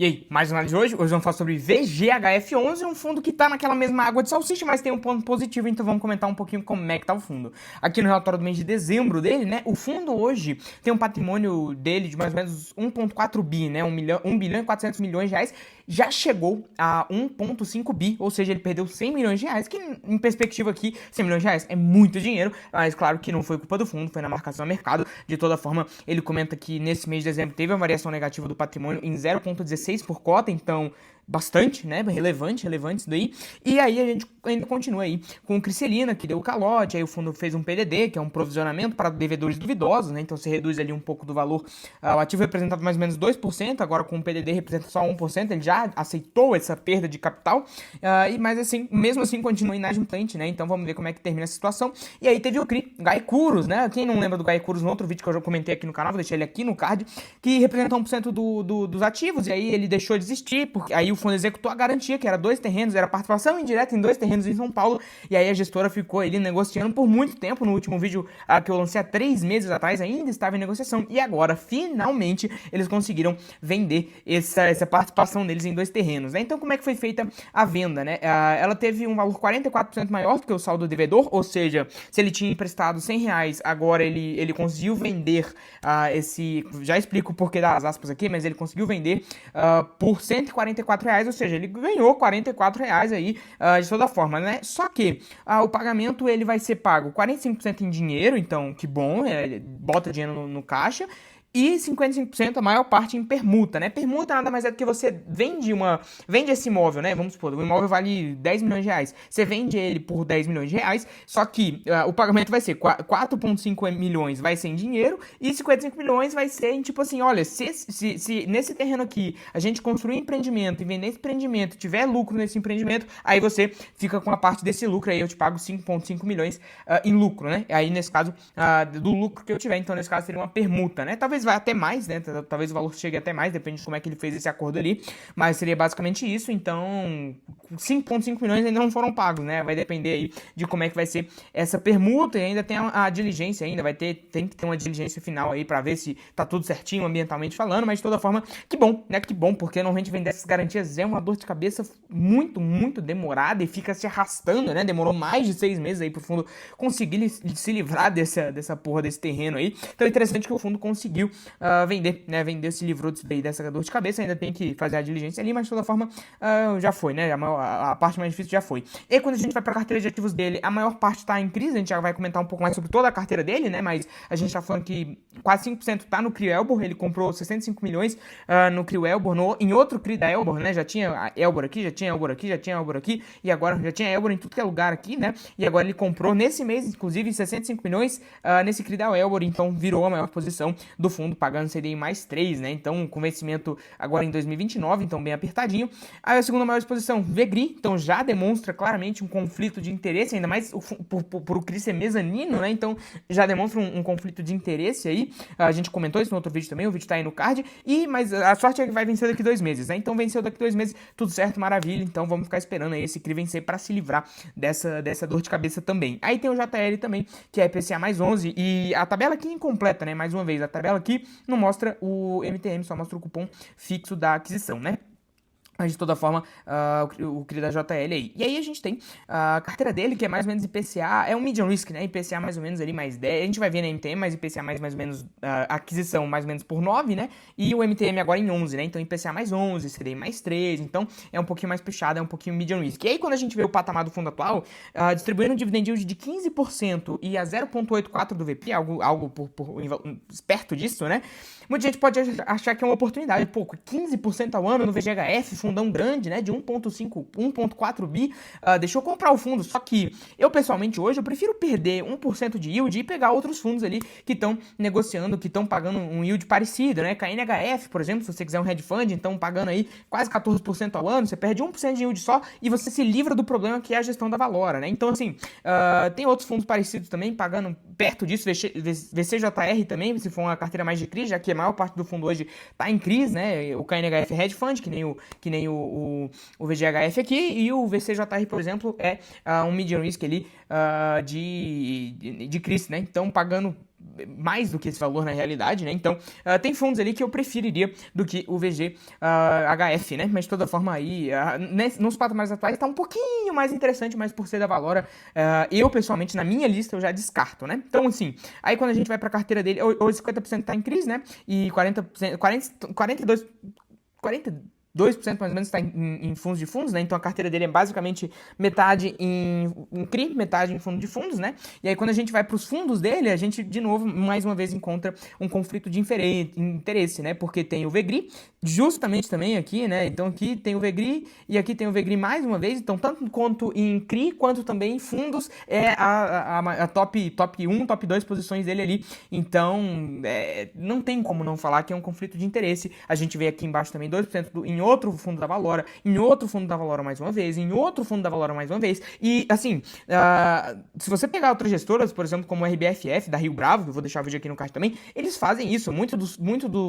E aí, mais uma análise de hoje? Hoje vamos falar sobre VGHF11, um fundo que tá naquela mesma água de salsicha, mas tem um ponto positivo, então vamos comentar um pouquinho como é que tá o fundo. Aqui no relatório do mês de dezembro dele, né, o fundo hoje tem um patrimônio dele de mais ou menos 1,4 bi, né, 1 bilhão e 400 milhões de reais, já chegou a 1,5 bi, ou seja, ele perdeu 100 milhões de reais, que em perspectiva aqui, 100 milhões de reais é muito dinheiro, mas claro que não foi culpa do fundo, foi na marcação a mercado. De toda forma, ele comenta que nesse mês de dezembro teve uma variação negativa do patrimônio em 0,16 por cota, então bastante, né, relevante isso daí. E aí a gente ainda continua aí com o Criselina, que deu o calote, aí o fundo fez um PDD, que é um provisionamento para devedores duvidosos, né, então você reduz ali um pouco do valor. O ativo representava mais ou menos 2%, agora com o PDD representa só 1%, ele já aceitou essa perda de capital, mas assim, mesmo assim continua inadimplente, né, então vamos ver como é que termina a situação. E aí teve o CRI, Gaicurus, né, quem não lembra do Gaicurus no outro vídeo que eu já comentei aqui no canal, vou deixar ele aqui no card, que representa 1% dos ativos, e aí ele deixou de existir, porque aí o fundo executou a garantia, que era 2 terrenos, era participação indireta em 2 terrenos em São Paulo, e aí a gestora ficou ali negociando por muito tempo. No último vídeo que eu lancei há 3 meses atrás, ainda estava em negociação, e agora, finalmente, eles conseguiram vender essa participação deles em 2 terrenos, né? Então, como é que foi feita a venda, né? Ela teve um valor 44% maior do que o saldo devedor, ou seja, se ele tinha emprestado 100 reais, agora ele conseguiu vender já explico o porquê das aspas aqui, mas ele conseguiu vender por 144 reais, ou seja, ele ganhou 44 reais aí de toda forma, né? Só que o pagamento ele vai ser pago 45% em dinheiro, então que bom, bota dinheiro no caixa, e 55% a maior parte em permuta, né? Permuta nada mais é do que você vende esse imóvel, né? Vamos supor, o imóvel vale 10 milhões de reais. Você vende ele por 10 milhões de reais, só que o pagamento vai ser 4,5 milhões vai ser em dinheiro e 55 milhões vai ser em tipo assim, olha, se nesse terreno aqui a gente construir um empreendimento e vender esse empreendimento, tiver lucro nesse empreendimento, aí você fica com a parte desse lucro, aí eu te pago 5,5 milhões em lucro, né? Aí nesse caso, do lucro que eu tiver, então nesse caso seria uma permuta, né? Talvez vai até mais, né? Talvez o valor chegue até mais, depende de como é que ele fez esse acordo ali, mas seria basicamente isso. Então 5,5 milhões ainda não foram pagos, né? Vai depender aí de como é que vai ser essa permuta, e ainda tem a diligência ainda, tem que ter uma diligência final aí para ver se tá tudo certinho ambientalmente falando, mas de toda forma, que bom, né? Que bom, porque normalmente vender essas garantias é uma dor de cabeça muito, muito demorada e fica se arrastando, né? Demorou mais de 6 meses aí pro fundo conseguir se livrar dessa porra desse terreno aí. Então é interessante que o fundo conseguiu vender, né? Vender, se livrou dessa dor de cabeça, ainda tem que fazer a diligência ali, mas de toda forma já foi, né? A parte mais difícil já foi. E quando a gente vai para a carteira de ativos dele, a maior parte está em crise, a gente já vai comentar um pouco mais sobre toda a carteira dele, né? Mas a gente tá falando que quase 5% tá no CRI Elbor, ele comprou 65 milhões no CRI Elbor, em outro CRI da Elbor, né? Já tinha Elbor aqui, já tinha Elbor aqui, já tinha Elbor aqui, e agora já tinha Elbor em tudo que é lugar aqui, né? E agora ele comprou nesse mês, inclusive, 65 milhões nesse CRI da Elbor, então virou a maior posição do fundo, pagando CDI mais 3, né? Então, com vencimento agora em 2029, então bem apertadinho. Aí a segunda maior exposição, Vegri, então já demonstra claramente um conflito de interesse, ainda mais por o CRI ser mezanino, né? Então já demonstra um conflito de interesse aí. A gente comentou isso no outro vídeo também, o vídeo tá aí no card. Mas a sorte é que vai vencer daqui 2 meses, né? Então venceu daqui 2 meses, tudo certo, maravilha. Então vamos ficar esperando aí esse CRI vencer para se livrar dessa dor de cabeça também. Aí tem o JL também, que é IPCA mais 11, e a tabela aqui é incompleta, né? Mais uma vez, a tabela aqui não mostra o MTM, só mostra o cupom fixo da aquisição, né? Mas de toda forma, o CRI da JL aí. E aí a gente tem a carteira dele, que é mais ou menos IPCA, é um medium risk, né? IPCA mais ou menos ali mais 10. A gente vai ver na MTM, mas IPCA mais ou menos, aquisição mais ou menos por 9, né? E o MTM agora em 11, né? Então IPCA mais 11, CDI mais 3. Então é um pouquinho mais puxado, é um pouquinho medium risk. E aí quando a gente vê o patamar do fundo atual, distribuindo um dividend yield de 15% e a 0,84 do VP, algo perto disso, né? Muita gente pode achar que é uma oportunidade. Pô, 15% ao ano no VGHF, fundão grande, né, de 1,5, 1,4 bi, deixa eu comprar o fundo. Só que eu, pessoalmente, hoje, eu prefiro perder 1% de yield e pegar outros fundos ali que estão negociando, que estão pagando um yield parecido, né? KNHF, por exemplo, se você quiser um hedge fund, então pagando aí quase 14% ao ano, você perde 1% de yield só e você se livra do problema que é a gestão da Valora, né? Então, assim, tem outros fundos parecidos também, pagando perto disso, VCJR também, se for uma carteira mais de CRI, já que a maior parte do fundo hoje está em CRIs, né? O KNHF Hedge Fund, que nem o VGHF aqui, e o VCJR, por exemplo, é um medium risk ali de CRIs, né? Então, pagando mais do que esse valor na realidade, né? Então, tem fundos ali que eu preferiria do que o VGHF, né? Mas de toda forma aí, nos patamares atuais tá um pouquinho mais interessante, mas por ser da Valora, eu pessoalmente, na minha lista, eu já descarto, né? Então, assim, aí quando a gente vai pra carteira dele, hoje 50% tá em crise, né? E 42% mais ou menos está em fundos de fundos, né? Então a carteira dele é basicamente metade em CRI, metade em fundo de fundos, né? E aí quando a gente vai para os fundos dele, a gente de novo, mais uma vez, encontra um conflito de interesse, né? Porque tem o VEGRI, justamente também aqui, né? Então aqui tem o VEGRI e aqui tem o VEGRI mais uma vez. Então tanto quanto em CRI, quanto também em fundos, é a top 1, top 2 posições dele ali. Então não tem como não falar que é um conflito de interesse. A gente vê aqui embaixo também 2% em outro fundo da Valora, em outro fundo da Valora mais uma vez, em outro fundo da Valora mais uma vez. E, assim, se você pegar outras gestoras, por exemplo, como o RBFF, da Rio Bravo, que eu vou deixar o vídeo aqui no card também, eles fazem isso. Muito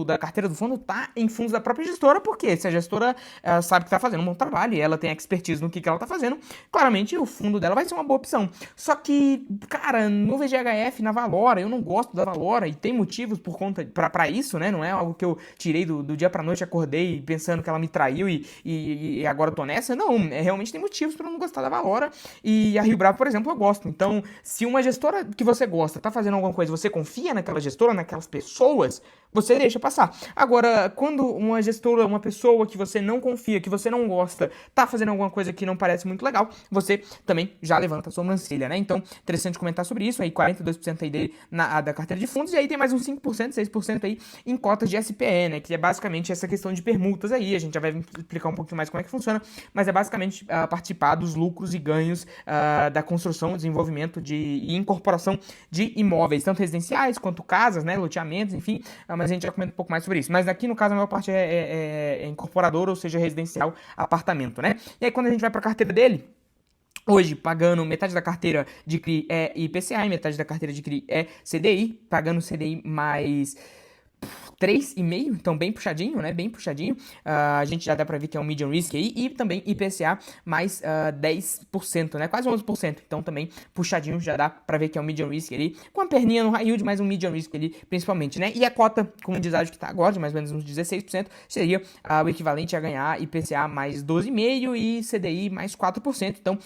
da carteira do fundo tá em fundos da própria gestora, porque se a gestora sabe que tá fazendo um bom trabalho e ela tem expertise no que ela tá fazendo, claramente o fundo dela vai ser uma boa opção. Só que, cara, no VGHF, na Valora, eu não gosto da Valora e tem motivos por conta pra isso, né? Não é algo que eu tirei do dia pra noite, acordei pensando que ela me traiu e agora eu tô nessa. Não, realmente tem motivos pra eu não gostar da Valora. E a Rio Bravo, por exemplo, eu gosto. Então, se uma gestora que você gosta tá fazendo alguma coisa, você confia naquela gestora, naquelas pessoas, você deixa passar. Agora, quando uma gestora, uma pessoa que você não confia, que você não gosta, tá fazendo alguma coisa que não parece muito legal, você também já levanta a sobrancelha, né? Então, interessante comentar sobre isso. Aí, 42% aí dele da carteira de fundos. E aí tem mais uns 5%, 6% aí em cotas de SPE, né? Que é basicamente essa questão de permutas aí. A gente já vai explicar um pouquinho mais como é que funciona, mas é basicamente participar dos lucros e ganhos da construção, desenvolvimento e incorporação de imóveis, tanto residenciais quanto casas, né? Loteamentos, enfim. Mas a gente já comenta um pouco mais sobre isso. Mas aqui, no caso, a maior parte é incorporador, ou seja, residencial, apartamento, né? E aí, quando a gente vai para a carteira dele, hoje, pagando metade da carteira de CRI é IPCA e metade da carteira de CRI é CDI, pagando CDI mais 3,5, então bem puxadinho, né? Bem puxadinho. A gente já dá pra ver que é um medium risk aí. E também IPCA mais 10%, né? Quase 11%. Então também puxadinho, já dá pra ver que é um medium risk ali. Com a perninha no high yield, mais um medium risk ali, principalmente, né? E a cota comunidade que tá agora, de mais ou menos uns 16%, seria o equivalente a ganhar IPCA mais 12,5% e CDI mais 4%. Então,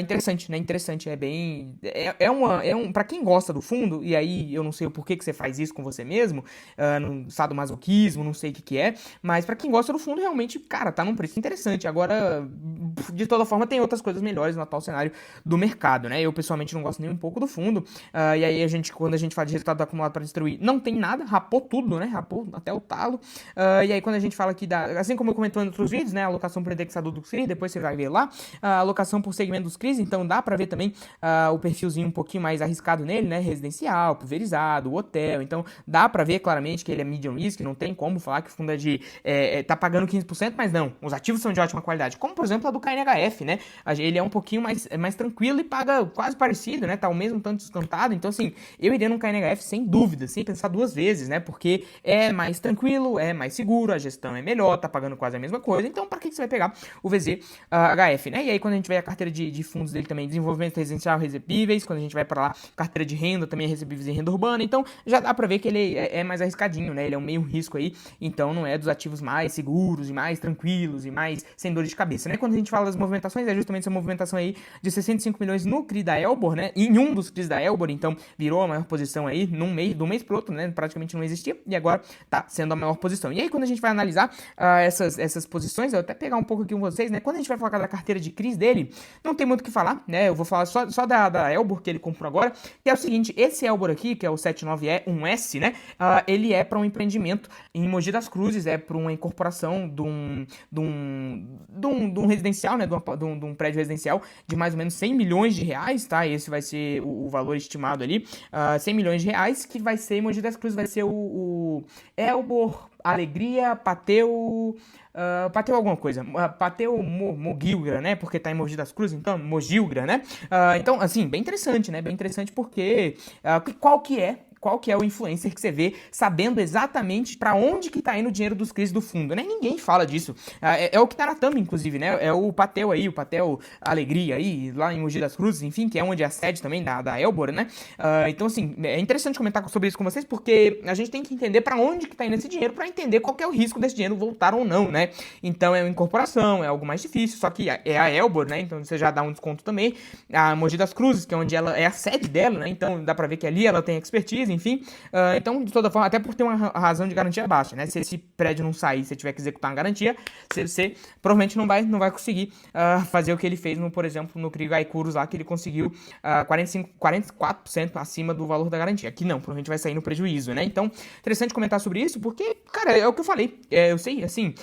interessante, né? Interessante. É bem... pra quem gosta do fundo, e aí eu não sei o porquê que você faz isso com você mesmo, no sadomasoquismo, não sei o que é, mas pra quem gosta do fundo, realmente, cara, tá num preço interessante. Agora, de toda forma, tem outras coisas melhores no atual cenário do mercado, né? Eu, pessoalmente, não gosto nem um pouco do fundo, e aí quando a gente fala de resultado acumulado para destruir, não tem nada, rapou tudo, né? Rapou até o talo, e aí quando a gente fala aqui assim como eu comentei em outros vídeos, né? A alocação por indexador do CRI, depois você vai ver lá, a alocação por segmento dos CRIs, então dá pra ver também o perfilzinho um pouquinho mais arriscado nele, né? Residencial, pulverizado, hotel, então dá pra ver claramente que ele é medium risk, não tem como falar que o fundo tá pagando 15%, mas não, os ativos são de ótima qualidade, como por exemplo a do KNHF, né? Ele é um pouquinho mais tranquilo e paga quase parecido, né? Tá o mesmo tanto descontado, então assim, eu iria no KNHF sem dúvida, sem pensar duas vezes, né? Porque é mais tranquilo, é mais seguro, a gestão é melhor, tá pagando quase a mesma coisa, então pra que você vai pegar o VZHF, né? E aí quando a gente vai a carteira de fundos dele também, desenvolvimento residencial, recebíveis, quando a gente vai pra lá, carteira de renda também, recebíveis em renda urbana, então já dá pra ver que ele é mais arriscadinho, né? Ele é um meio risco aí, então não é dos ativos mais seguros e mais tranquilos e mais sem dor de cabeça, né? Quando a gente fala das movimentações, é justamente essa movimentação aí de 65 milhões no CRI da Elbor, né? Em um dos CRIs da Elbor, então virou a maior posição aí do mês pro outro, né? Praticamente não existia e agora tá sendo a maior posição. E aí quando a gente vai analisar essas posições, eu vou até pegar um pouco aqui com vocês, né? Quando a gente vai falar da carteira de CRIs dele, não tem muito o que falar, né? Eu vou falar só da Elbor que ele comprou agora, que é o seguinte, esse Elbor aqui, que é o 79E1S, né? Ele é para um empreendimento em Mogi das Cruzes, é para uma incorporação de um residencial, né, de um prédio residencial de mais ou menos 100 milhões de reais, tá? Esse vai ser o valor estimado ali, 100 milhões de reais, que vai ser em Mogi das Cruzes, vai ser o Elbor Alegria Pateu alguma coisa, Pateu Mogilgra, né, porque tá em Mogi das Cruzes, então, Mogilgra, né, então, assim, bem interessante, né, bem interessante porque, qual que é o influencer que você vê sabendo exatamente pra onde que tá indo o dinheiro dos CRIs do fundo, né? Ninguém fala disso. É o que tá na thumb, inclusive, né? É o Patel aí, o Patel Alegria aí, lá em Mogi das Cruzes, enfim, que é onde é a sede também da Elbora, né? Então, assim, é interessante comentar sobre isso com vocês, porque a gente tem que entender pra onde que tá indo esse dinheiro, pra entender qual que é o risco desse dinheiro voltar ou não, né? Então, é uma incorporação, é algo mais difícil, só que é a Elbor, né? Então, você já dá um desconto também. A Mogi das Cruzes, que é onde ela é a sede dela, né? Então, dá pra ver que ali ela tem expertise, enfim. Então, de toda forma, até por ter uma razão de garantia baixa, né? Se esse prédio não sair, se você tiver que executar uma garantia, você provavelmente não vai conseguir fazer o que ele fez, por exemplo, no CRI Gaicurus lá, que ele conseguiu 44% acima do valor da garantia. Aqui não, provavelmente vai sair no prejuízo, né? Então, interessante comentar sobre isso, porque, cara, é o que eu falei. Eu sei, assim,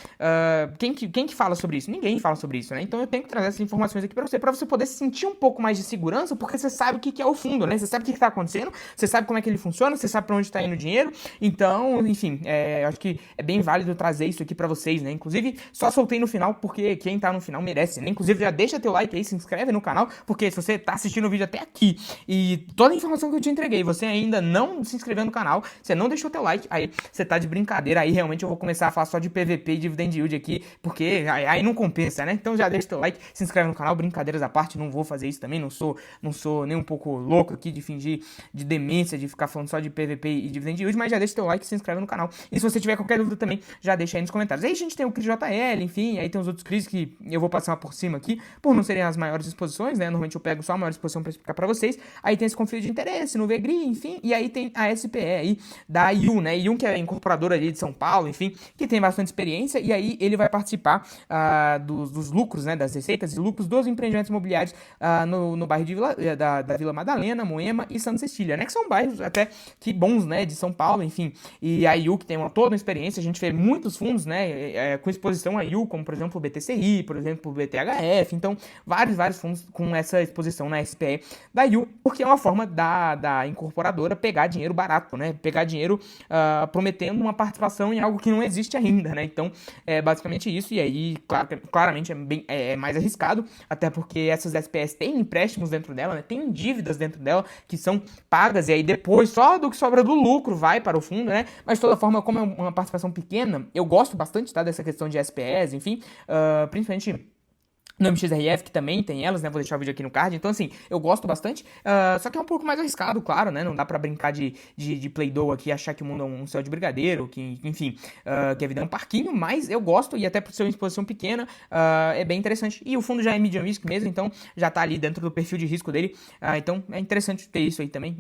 quem que fala sobre isso? Ninguém fala sobre isso, né? Então eu tenho que trazer essas informações aqui pra você poder sentir um pouco mais de segurança, porque você sabe o que é o fundo, né? Você sabe o que tá acontecendo, você sabe como é que ele funciona, você sabe pra onde tá indo o dinheiro. Então, enfim, eu acho que é bem válido trazer isso aqui pra vocês, né? Inclusive, só soltei no final, porque quem tá no final merece, né? Inclusive, já deixa teu like aí, se inscreve no canal, porque se você tá assistindo o vídeo até aqui e toda a informação que eu te entreguei, você ainda não se inscreveu no canal, você não deixou teu like, aí você tá de brincadeira, aí realmente eu vou começar a falar só de PVP e Dividend Yield aqui, porque aí não compensa, né? Então já deixa teu like, se inscreve no canal, brincadeiras à parte, não vou fazer isso também, não sou nem um pouco louco aqui de fingir de demência, de ficar falando só de PVP e Dividend Yield, mas já deixa teu like, se inscreve no canal. E se você tiver qualquer dúvida também, já deixa aí nos comentários. Aí a gente tem o CRI JL, enfim, aí tem os outros CRIs que eu vou passar por cima aqui, por não serem as maiores exposições, né? Normalmente eu pego só a maior exposição pra explicar pra vocês. Aí tem esse conflito de interesse no VGRI, enfim, e aí tem a SPE aí da IU, né? IU que é a incorporadora ali de São Paulo, enfim, que tem bastante experiência, e aí ele vai participar dos lucros, né? Das receitas e lucros dos empreendimentos imobiliários no bairro de da Vila Madalena, Moema e Santa Cecília, né? Que são bairros até que bons, né? De São Paulo, enfim. E a IU que tem toda uma experiência, a gente vê muitos fundos, né? Com exposição a IU, como por exemplo o BTCI, por exemplo o BTHF, então vários fundos com essa exposição na SPE da IU, porque é uma forma da incorporadora pegar dinheiro barato, né? Pegar dinheiro prometendo uma participação em algo que não existe ainda, né? Então, é basicamente isso, e aí, claramente, é mais arriscado, até porque essas SPS têm empréstimos dentro dela, né? Tem dívidas dentro dela que são pagas, e aí depois, só do que sobra do lucro vai para o fundo, né? Mas, de toda forma, como é uma participação pequena, eu gosto bastante, tá? Dessa questão de SPS, enfim, principalmente no MXRF, que também tem elas, né? Vou deixar o vídeo aqui no card. Então, assim, eu gosto bastante. Só que é um pouco mais arriscado, claro, né? Não dá pra brincar de Play-Doh aqui, achar que o mundo é um céu de brigadeiro, que, enfim, que a vida é um parquinho, mas eu gosto, e até por ser uma exposição pequena, é bem interessante. E o fundo já é medium risk mesmo, então já tá ali dentro do perfil de risco dele. Então, é interessante ter isso aí também.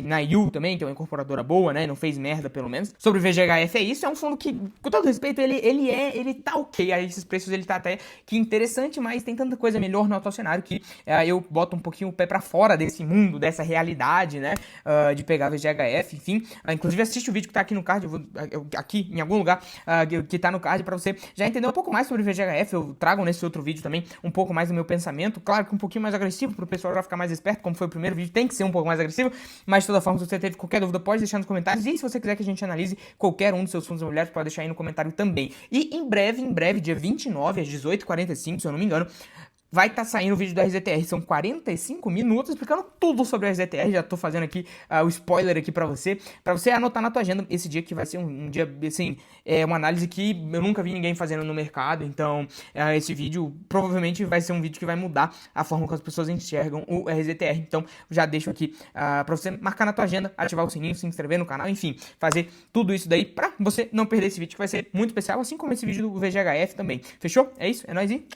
Na IU também, que é uma incorporadora boa, né? Não fez merda, pelo menos. Sobre o VGHF é isso, é um fundo que, com todo respeito, ele tá ok. Aí esses preços ele tá até que interessante, mas tem tanta coisa melhor no atual cenário que eu boto um pouquinho o pé pra fora desse mundo, dessa realidade, né, de pegar VGHF, enfim. Inclusive assiste o vídeo que tá aqui no card, aqui em algum lugar que tá no card pra você já entender um pouco mais sobre VGHF. Eu trago nesse outro vídeo também um pouco mais do meu pensamento, claro que um pouquinho mais agressivo pro pessoal já ficar mais esperto, como foi o primeiro vídeo, tem que ser um pouco mais agressivo, mas de toda forma, se você teve qualquer dúvida, pode deixar nos comentários, e se você quiser que a gente analise qualquer um dos seus fundos imobiliários, pode deixar aí no comentário também. E em breve, dia 29 às 18h45, se eu não me engano, vai estar saindo o vídeo da RZTR, são 45 minutos explicando tudo sobre a RZTR, já tô fazendo aqui o spoiler aqui pra você anotar na tua agenda esse dia, que vai ser um dia, assim, uma análise que eu nunca vi ninguém fazendo no mercado, então esse vídeo provavelmente vai ser um vídeo que vai mudar a forma que as pessoas enxergam o RZTR, então já deixo aqui pra você marcar na tua agenda, ativar o sininho, se inscrever no canal, enfim, fazer tudo isso daí pra você não perder esse vídeo, que vai ser muito especial, assim como esse vídeo do VGHF também, fechou? É isso, é nóis e